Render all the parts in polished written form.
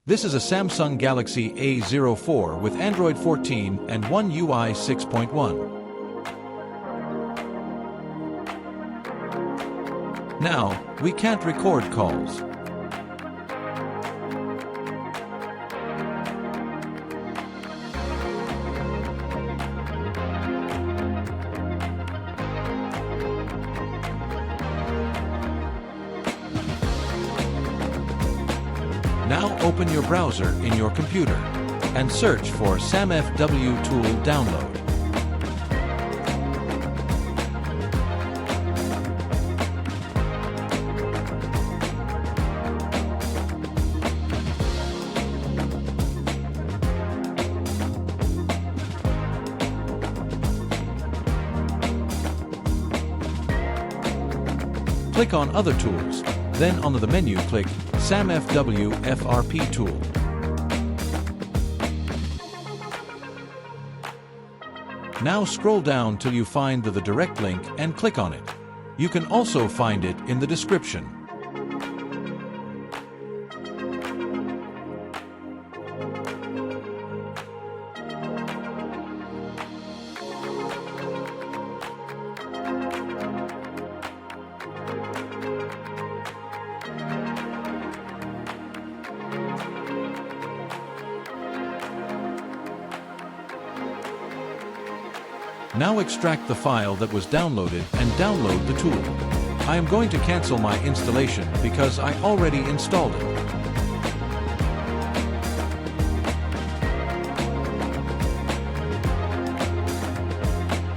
This is a Samsung Galaxy A04 with Android 14 and One UI 6.1. Now, we can't record calls. Now open your browser in your computer and search for SamFW Tool Download. Click on Other Tools, then on the menu click SamFW FRP Tool. Now scroll down till you find the direct link and click on it. You can also find it in the description. Now extract the file that was downloaded and download the tool. I am going to cancel my installation because I already installed it.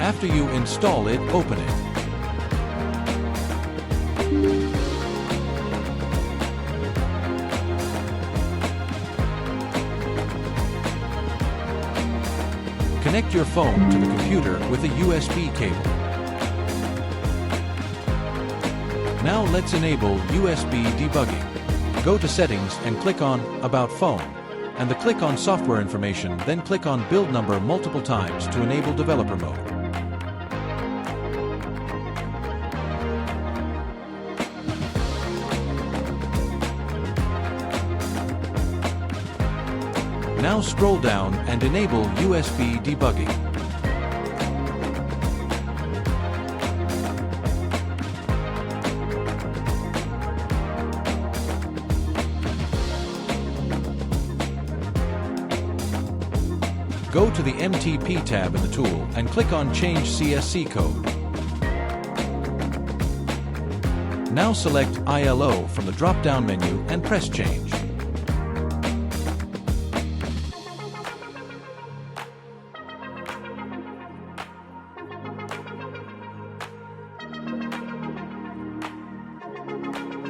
After you install it, open it. Connect your phone to the computer with a USB cable. Now let's enable USB debugging. Go to Settings and click on About Phone, and click on Software Information, then click on Build Number multiple times to enable Developer Mode. Now scroll down and enable USB debugging. Go to the MTP tab in the tool and click on Change CSC code. Now select ILO from the drop-down menu and press Change.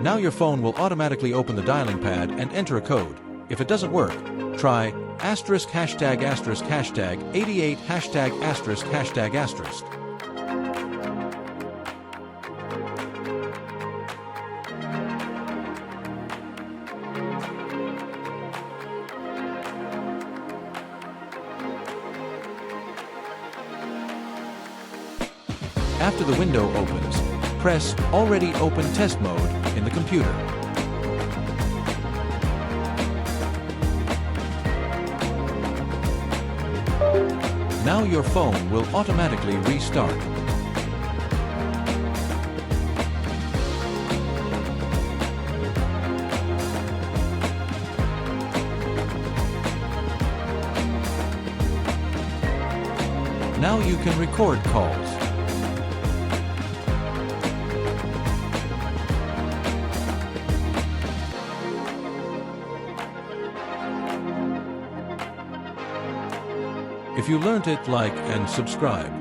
Now your phone will automatically open the dialing pad and enter a code. If it doesn't work, try *###88 *###*##. After the window opens, press Already Open Test Mode in the computer. Now your phone will automatically restart. Now you can record calls. If you learned it, like and subscribe.